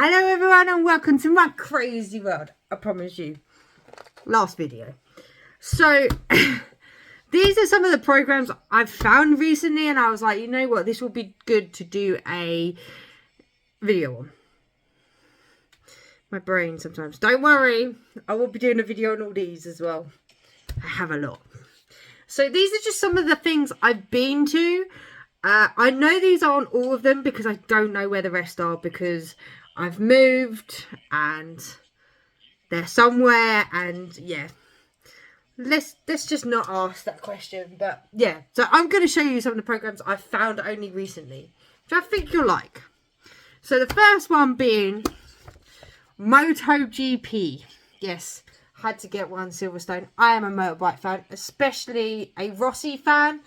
Hello everyone and welcome to my crazy world. I promise you. Last video. So, these are some of the programs I've found recently and I was like, you know what, this will be good to do a video on. My brain sometimes. Don't worry, I will be doing a video on all these as well. I have a lot. So these are just some of the things I've been to. I know these aren't all of them because I don't know where the rest are because I've moved and they're somewhere and yeah. Let's just not ask that question. But yeah, so I'm going to show you some of the programs I found only recently, which I think you'll like. So the first one being MotoGP. Yes, had to get one, Silverstone. I am a motorbike fan, especially a Rossi fan.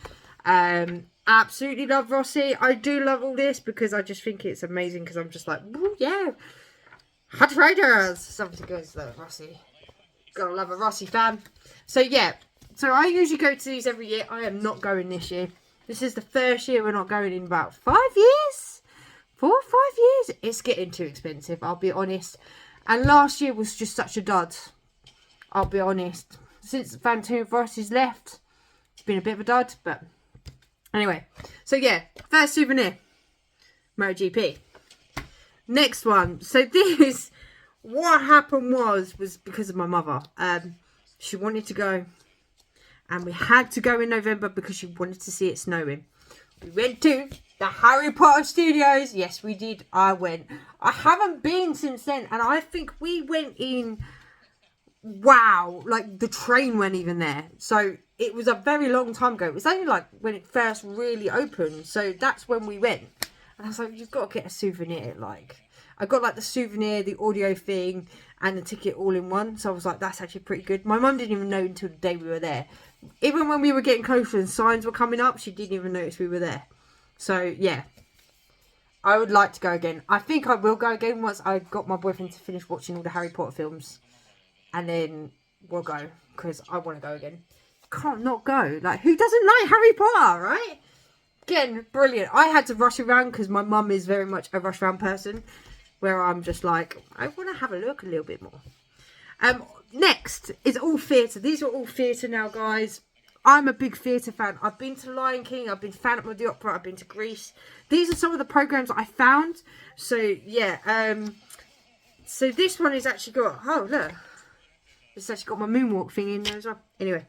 Absolutely love Rossi. I do love all this because I just think it's amazing because I'm just like, ooh, yeah, hot riders. Something goes like Rossi. Gotta love a Rossi fan. So yeah, so I usually go to these every year. I am not going this year. This is the first year we're not going in about 5 years. 4 or 5 years. It's getting too expensive, I'll be honest. And last year was just such a dud. I'll be honest. Since Valentino Rossi's left, it's been a bit of a dud, but anyway, so yeah, first souvenir, MotoGP. Next one. So this, what happened was because of my mother. She wanted to go, and we had to go in November because she wanted to see it snowing. We went to the Harry Potter Studios. Yes, we did. I went. I haven't been since then, and I think we went in. Wow, like the train went even there. So it was a very long time ago. It was only like when it first really opened. So that's when we went. And I was like, you've got to get a souvenir. Like, I got like the souvenir, the audio thing, and the ticket all in one. So I was like, that's actually pretty good. My mum didn't even know until the day we were there. Even when we were getting closer and signs were coming up, she didn't even notice we were there. So yeah, I would like to go again. I think I will go again once I got my boyfriend to finish watching all the Harry Potter films. And then we'll go, because I want to go again. Can't not go. Like, who doesn't like Harry Potter, right? Again, brilliant. I had to rush around because my mum is very much a rush around person. Where I'm just like, I want to have a look a little bit more. Next is all theatre. These are all theatre now, guys. I'm a big theatre fan. I've been to Lion King. I've been to Phantom of the Opera. I've been to Greece. These are some of the programmes I found. So, yeah. So this one has actually got, oh, look. It's actually got my moonwalk thing in there as well. Anyway.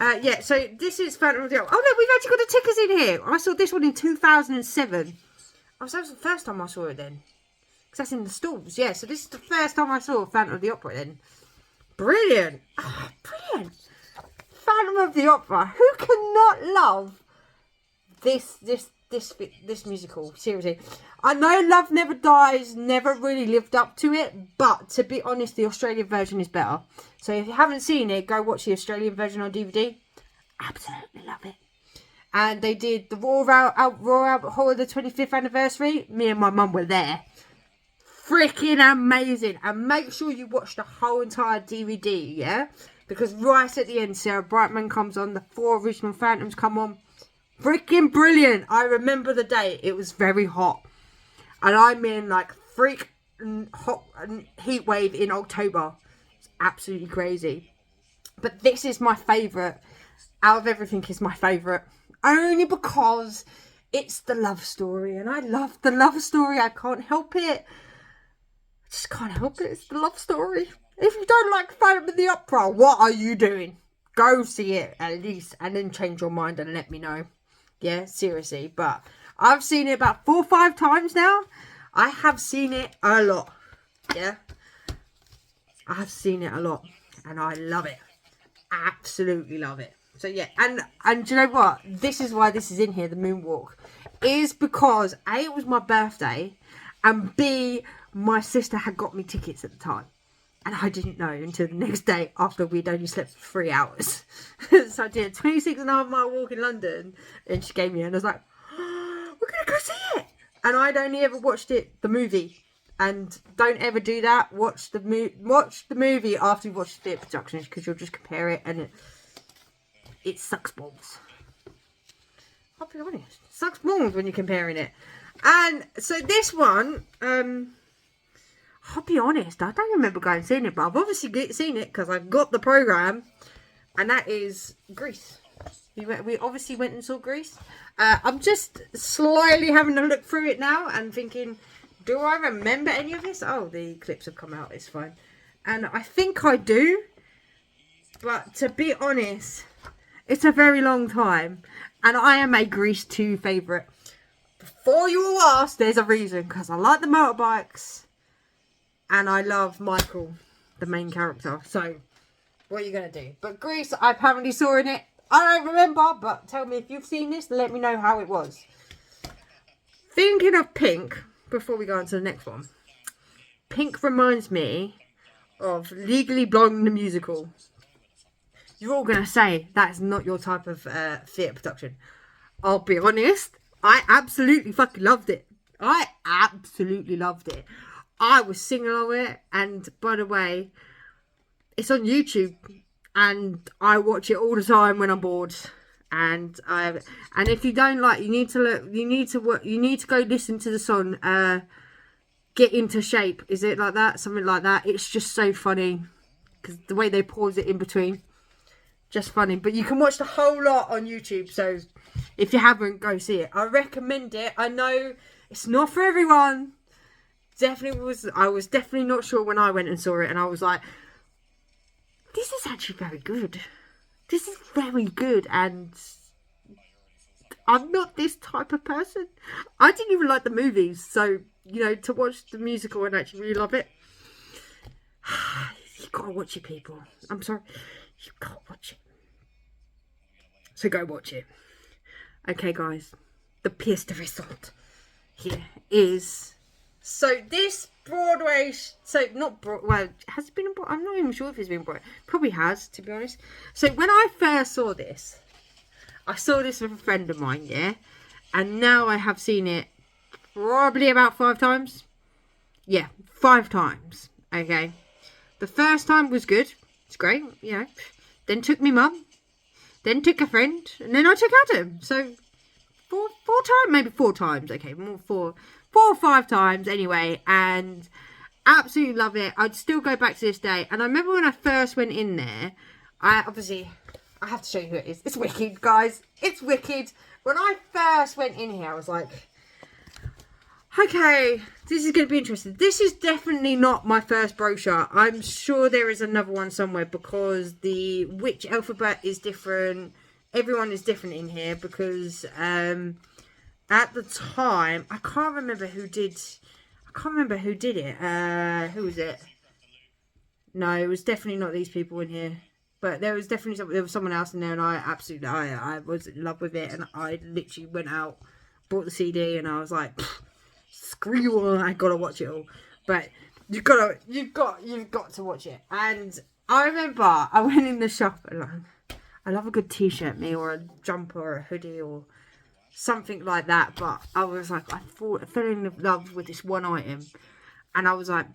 Yeah, so this is Phantom of the Opera. Oh, no, we've actually got the tickets in here. I saw this one in 2007. Oh, so that was the first time I saw it then. Because that's in the stalls. Yeah, so this is the first time I saw Phantom of the Opera then. Brilliant. Oh, brilliant. Phantom of the Opera. Who cannot love this musical? Seriously. I know Love Never Dies never really lived up to it, but to be honest, the Australian version is better. So if you haven't seen it, go watch the Australian version on DVD. Absolutely love it. And they did the Royal Albert Hall of the 25th anniversary. Me and my mum were there. Freaking amazing. And make sure you watch the whole entire DVD, yeah? Because right at the end, Sarah Brightman comes on, the 4 original Phantoms come on. Freaking brilliant. I remember the day. It was very hot. And I'm in like freak hot heat wave in October. It's absolutely crazy. But this is my favourite. Out of everything, is my favourite. Only because it's the love story. And I love the love story. I can't help it. I just can't help it. It's the love story. If you don't like Phantom of the Opera, what are you doing? Go see it at least. And then change your mind and let me know. Yeah, seriously. But I've seen it about 4 or 5 times now. I have seen it a lot. Yeah. I have seen it a lot. And I love it. Absolutely love it. So yeah. And do you know what? This is why this is in here, the moonwalk. Is because A, it was my birthday. And B, my sister had got me tickets at the time. And I didn't know until the next day after we'd only slept for 3 hours. So I did a 26.5-mile walk in London. And she gave me it. And I was like, oh, we're going to go see it. And I'd only ever watched the movie. And don't ever do that. Watch the movie after you watch the theatre productions. Because you'll just compare it. And it sucks balls. I'll be honest. It sucks balls when you're comparing it. And so this one... I'll be honest, I don't remember going and seeing it, but I've obviously seen it because I've got the programme, and that is Grease. We obviously went and saw Grease. I'm just slightly having a look through it now and thinking, do I remember any of this? Oh, the clips have come out, it's fine. And I think I do, but to be honest, it's a very long time, and I am a Grease 2 favourite. Before you all ask, there's a reason, because I like the motorbikes, and I love Michael, the main character. So, what are you going to do? But Grease, I apparently saw in it. I don't remember, but tell me if you've seen this. Let me know how it was. Thinking of Pink, before we go on to the next one. Pink reminds me of Legally Blonde the musical. You're all going to say that's not your type of theatre production. I'll be honest. I absolutely fucking loved it. I absolutely loved it. I was singing along with it. And by the way, it's on YouTube. And I watch it all the time when I'm bored. And if you don't like, you need to look. You need to go listen to the song. Get Into Shape. Is it like that? Something like that. It's just so funny because the way they pause it in between, just funny. But you can watch the whole lot on YouTube. So if you haven't, go see it. I recommend it. I know it's not for everyone. I was definitely not sure when I went and saw it, and I was like, this is actually very good. This is very good, and I'm not this type of person. I didn't even like the movies, so, you know, to watch the musical and actually really love it, you gotta watch it, people. I'm sorry, you gotta watch it. So go watch it. Okay, guys, the pièce de resistance here is, so this Broadway, so not Broadway, well, has it been on Broadway? I'm not even sure if it's been Broadway. Probably has, to be honest. So when I first saw this, I saw this with a friend of mine, yeah? And now I have seen it probably about 5 times. Yeah, 5 times, okay? The first time was good. It's great, you know. Then took me mum. Then took a friend. And then I took Adam. So, 4 times, maybe 4 times, okay? 4 or 5 times anyway, and absolutely love it. I'd still go back to this day. And I remember when I first went in there, I have to show you who it is. It's wicked, guys. It's wicked. When I first went in here, I was like, okay, this is going to be interesting. This is definitely not my first brochure. I'm sure there is another one somewhere because the witch alphabet is different. Everyone is different in here because at the time, I can't remember who did it. Who was it? No, it was definitely not these people in here. But there was someone else in there, and I was in love with it, and I literally went out, bought the CD, and I was like, screw you all, I gotta watch it all. But you've got to watch it. And I remember I went in the shop and like, I love a good t-shirt, or a jumper, or a hoodie, or something like that. But I was like, I fell in love with this one item, and I was like,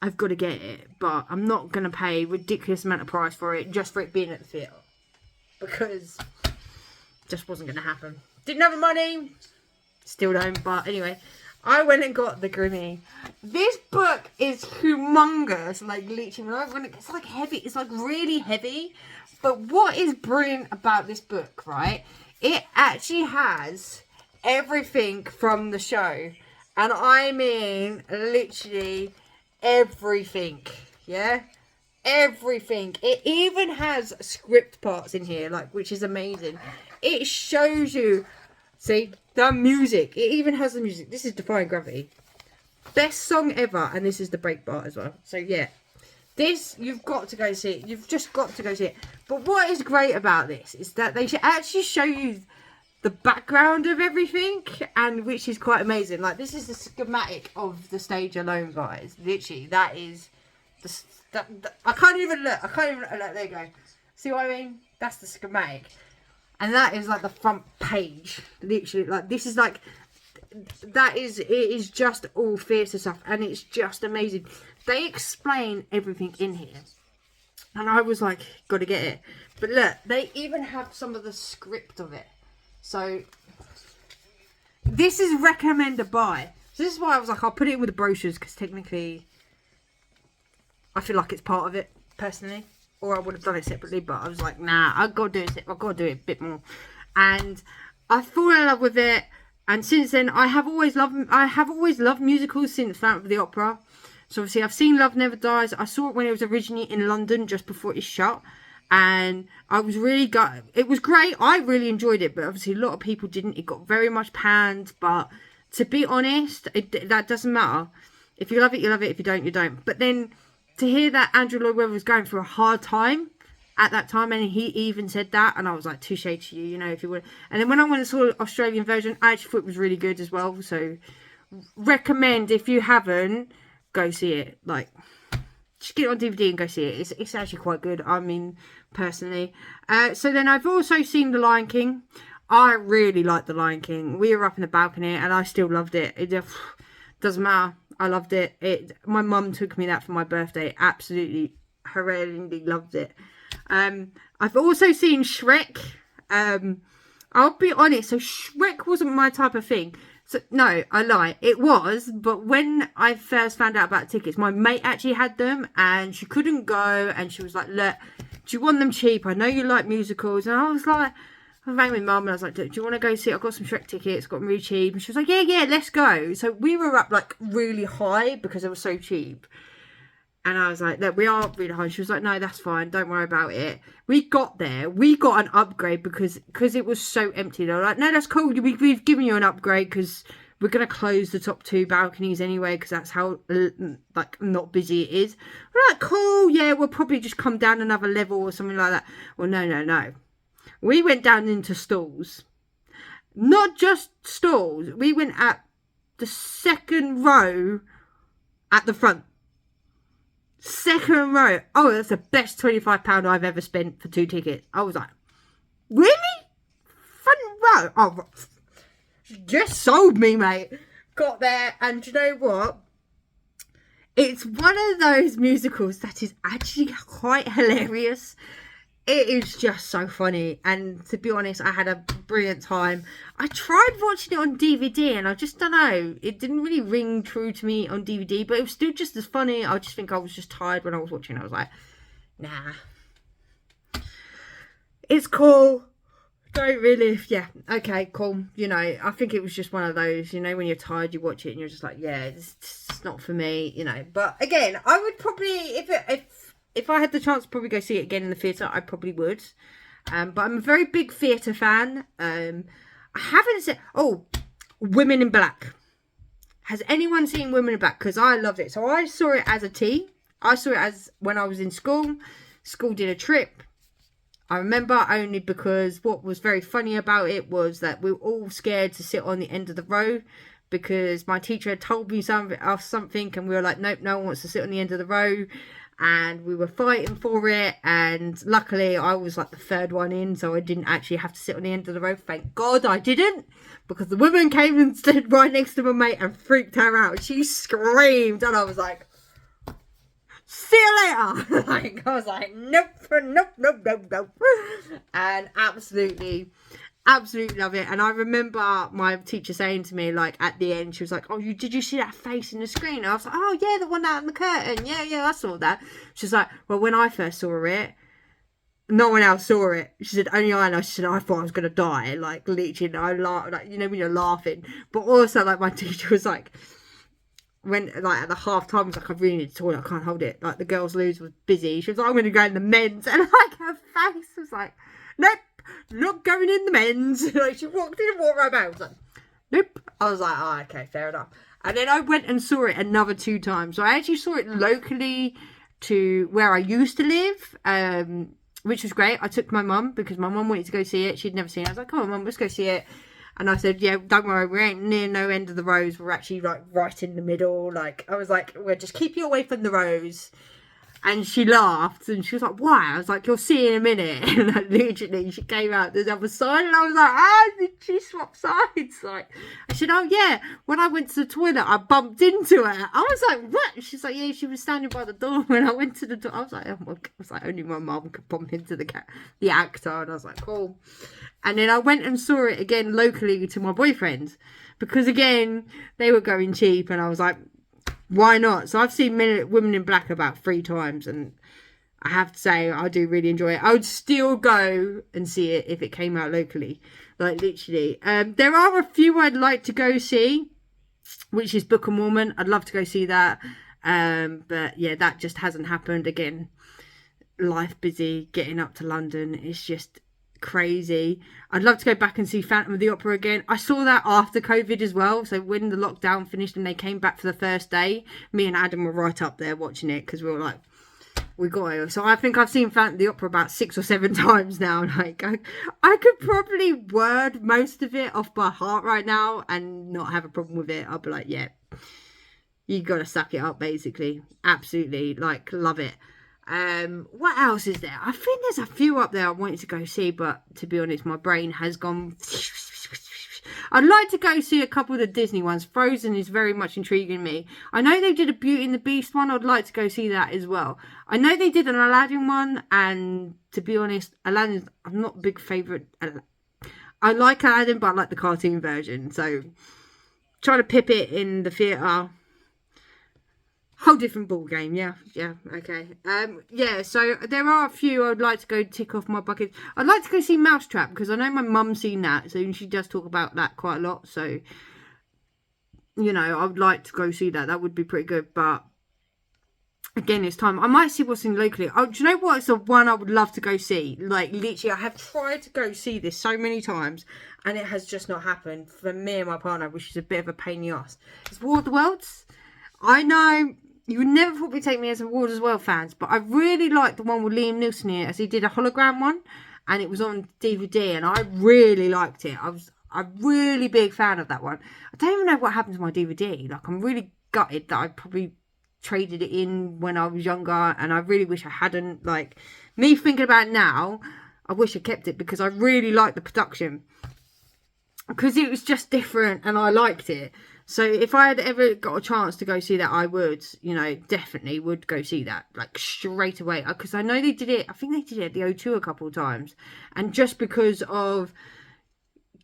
I've got to get it, but I'm not going to pay a ridiculous amount of price for it just for it being at the theatre. Because it just wasn't going to happen. Didn't have the money. Still don't. But anyway, I went and got the Grimmy. This book is humongous. Like, literally, it's like heavy. It's like really heavy. But what is brilliant about this book, right? It actually has everything from the show. And I mean, literally everything, yeah, everything. It even has script parts in here, like, which is amazing. It shows you, see, the music. It even has the music. This is Defying Gravity, best song ever, and this is the break bar as well. So yeah, this, you've got to go see it. You've just got to go see it. But what is great about this is that they should actually show you the background of everything, and which is quite amazing. Like, this is the schematic of the stage alone, guys. Literally, that is I can't even look. There you go. See what I mean? That's the schematic, and that is like the front page. Literally, like, this is like, that is, it is just all theatre stuff, and it's just amazing. They explain everything in here, and I was like, gotta get it. But look, they even have some of the script of it. So, this is recommend a buy. So this is why I was like, I'll put it in with the brochures, because technically I feel like it's part of it, personally. Or I would have done it separately, but I was like, nah, I've got to do it. I've got to do it a bit more. And I fallen in love with it. And since then, I have always loved musicals since Phantom of the Opera. So obviously, I've seen Love Never Dies. I saw it when it was originally in London, just before it shut. And I was really it was great. I really enjoyed it, but obviously a lot of people didn't. It got very much panned, but to be honest, that doesn't matter. If you love it, you love it. If you don't, you don't. But then to hear that Andrew Lloyd Webber was going through a hard time at that time, and he even said that, and I was like, touche to you, you know, if you would. And then when I went and saw the Australian version, I actually thought it was really good as well. So recommend, if you haven't, go see it. Like, just get it on DVD and go see it. It's actually quite good. I mean, personally. So then I've also seen The Lion King. I really like The Lion King. We were up in the balcony and I still loved it. It doesn't matter. I loved it. My mum took me that for my birthday. Absolutely, horrendously loved it. I've also seen Shrek. I'll be honest. So Shrek wasn't my type of thing. So, no, I lie. It was, but when I first found out about tickets, my mate actually had them, and she couldn't go, and she was like, look, do you want them cheap? I know you like musicals. And I was like, I rang my mum, and I was like, do you want to go see it? I've got some Shrek tickets, got them really cheap. And she was like, yeah, let's go. So we were up, like, really high, because they were so cheap. And I was like, look, we are really high. She was like, no, that's fine. Don't worry about it. We got there. We got an upgrade because it was so empty. They were like, no, that's cool. We've given you an upgrade because we're going to close the top 2 balconies anyway because that's how, like, not busy it is. We're like, cool. Yeah, we'll probably just come down another level or something like that. Well, no. We went down into stalls. Not just stalls. We went at the second row at the front. Second row. Oh, that's the best £25 I've ever spent for 2 tickets. I was like, really? Front row? Oh, just sold me, mate. Got there, and do you know what? It's one of those musicals that is actually quite hilarious. It is just so funny, and to be honest, I had a brilliant time. I tried watching it on DVD, and I just don't know, it didn't really ring true to me on DVD, but it was still just as funny. I just think I was just tired when I was watching it. I was like, nah, it's cool. Don't really, yeah, okay, cool. You know, I think it was just one of those, you know, when you're tired, you watch it, and you're just like, yeah, it's not for me, you know. But again, I would probably, if I had the chance to probably go see it again in the theatre, I probably would. But I'm a very big theatre fan. I haven't seen... Oh, Women in Black. Has anyone seen Women in Black? Because I loved it. So I saw it as a teen. I saw it as when I was in school. School did a trip. I remember only because what was very funny about it was that we were all scared to sit on the end of the row because my teacher had told me something and we were like, nope, no one wants to sit on the end of the row. And we were fighting for it, and luckily I was like the third one in, so I didn't actually have to sit on the end of the road. Thank God I didn't, because the woman came and stood right next to my mate and freaked her out. She screamed, and I was like, see you later. Like, I was like, nope. And absolutely love it. And I remember my teacher saying to me, like, at the end, she was like, oh, did you see that face in the screen? And I was like, oh yeah, the one out in the curtain. Yeah, I saw that. She's like, well, when I first saw it, no one else saw it. She said, only I know. She said, I thought I was gonna die. Like, literally, I laughed, like, you know, when you're laughing. But also, like, my teacher was like, when, like, at the half time, I was like, I really need to toilet, I can't hold it. Like, the girls' loos was busy. She was like, I'm gonna go in the men's. And like, her face was like, nope, not going in the men's. Like, she walked in and walked right back. I was like, nope. I was like, oh, okay, fair enough. And then I went and saw it another 2 times. So I actually saw it locally to where I used to live, which was great. I took my mum because my mum wanted to go see it. She'd never seen it. I was like, come on, mum, let's go see it. And I said, yeah, don't worry, we ain't near no end of the rows. We're actually, like, right in the middle. Like, I was like, we'll just keep you away from the rows. And she laughed, and she was like, why? I was like, you'll see in a minute. And like, literally, she came out the other side, and I was like, did she swap sides? Like, I said, oh yeah, when I went to the toilet, I bumped into her. I was like, what? She's like, yeah, she was standing by the door when I went to the door. I was like, oh my God. I was like, only my mum could bump into the actor. And I was like, cool. And then I went and saw it again locally to my boyfriend, because again, they were going cheap, and I was like, why not? So I've seen Women in Black about 3 times, and I have to say I do really enjoy it. I would still go and see it if it came out locally, like literally. There are a few I'd like to go see, which is Book of Mormon. I'd love to go see that, but yeah, that just hasn't happened. Again, life busy, getting up to London, it's just crazy. I'd love to go back and see Phantom of the Opera again. I saw that after COVID as well, so when the lockdown finished and they came back for the first day, me and Adam were right up there watching it, because we were like, we got it. So I think I've seen Phantom of the Opera about 6 or 7 times now. Like I could probably word most of it off by heart right now and not have a problem with it. I'll be like, yeah, you gotta suck it up, basically. Absolutely, like, love it. What else is there? I think there's a few up there I wanted to go see, but to be honest, my brain has gone. I'd like to go see a couple of the Disney ones. Frozen is very much intriguing me. I know they did a Beauty and the Beast one. I'd like to go see that as well. I know they did an Aladdin one, and to be honest, Aladdin, I'm not a big favourite. I like Aladdin, but I like the cartoon version. So trying to pip it in the theatre, whole different ball game. Yeah, okay. Yeah, so there are a few I'd like to go tick off my bucket. I'd like to go see Mousetrap, because I know my mum's seen that, so she does talk about that quite a lot. So, you know, I would like to go see that. That would be pretty good. But again, it's time. I might see what's in locally. Oh, do you know what? It's the one I would love to go see. Like, literally, I have tried to go see this so many times, and it has just not happened for me and my partner, which is a bit of a pain in the ass. It's War of the Worlds. I know you would never probably take me as a War as Well fans, but I really liked the one with Liam Neeson here, as he did a hologram one, and it was on DVD, and I really liked it. I was a really big fan of that one. I don't even know what happened to my DVD. Like, I'm really gutted that I probably traded it in when I was younger, and I really wish I hadn't. Like, me thinking about it now, I wish I kept it, because I really liked the production, because it was just different and I liked it. So if I had ever got a chance to go see that, I would, you know, definitely would go see that, like, straight away. Because I know they did it, I think they did it at the O2 a couple of times. And just because of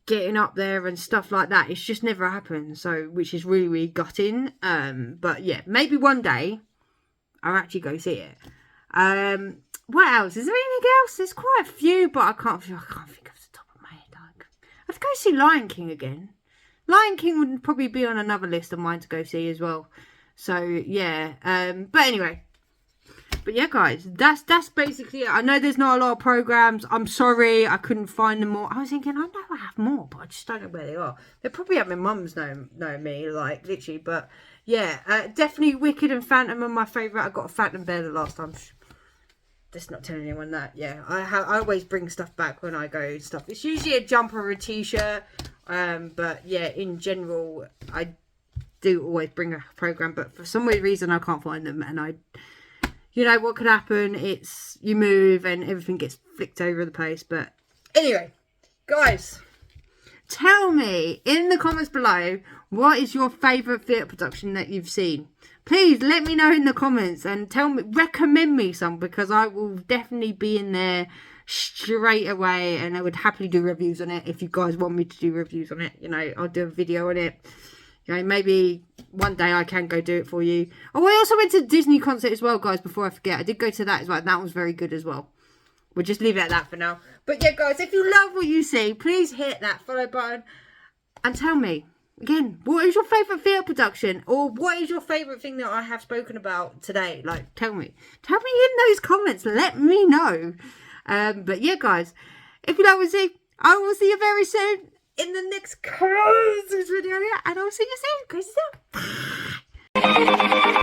getting up there and stuff like that, it's just never happened. So, which is really, really gutting. But yeah, maybe one day I'll actually go see it. What else? Is there anything else? There's quite a few, but I can't think off the top of my head. I'd go see Lion King again. Lion King would probably be on another list of mine to go see as well. So, yeah. But anyway. But yeah, guys. That's basically it. I know there's not a lot of programs. I'm sorry. I couldn't find them all. I was thinking, I know I have more, but I just don't know where they are. They're probably at my mum's know me, like, literally. But, yeah. Definitely Wicked and Phantom are my favourite. I got a Phantom Bear the last time. Just not telling anyone that. Yeah. I always bring stuff back when I go and stuff. It's usually a jumper or a t-shirt. But yeah, in general, I do always bring a program, but for some weird reason I can't find them, and you know what could happen, it's you move and everything gets flicked over the place. But anyway, guys, tell me in the comments below, what is your favourite theatre production that you've seen? Please let me know in the comments, and recommend me some, because I will definitely be in there straight away, and I would happily do reviews on it if you guys want me to do reviews on it. You know, I'll do a video on it. You know, maybe one day I can go do it for you. Oh, I also went to the Disney concert as well, guys, before I forget. I did go to that as well, and that was very good as well. We'll just leave it at that for now. But yeah, guys, if you love what you see, please hit that follow button and tell me, again, what is your favourite theatre production? Or what is your favourite thing that I have spoken about today? Like, tell me. Tell me in those comments. Let me know. But yeah, guys, if you like what you see, I will see you very soon in the next Christmas video, and I'll see you soon. Bye.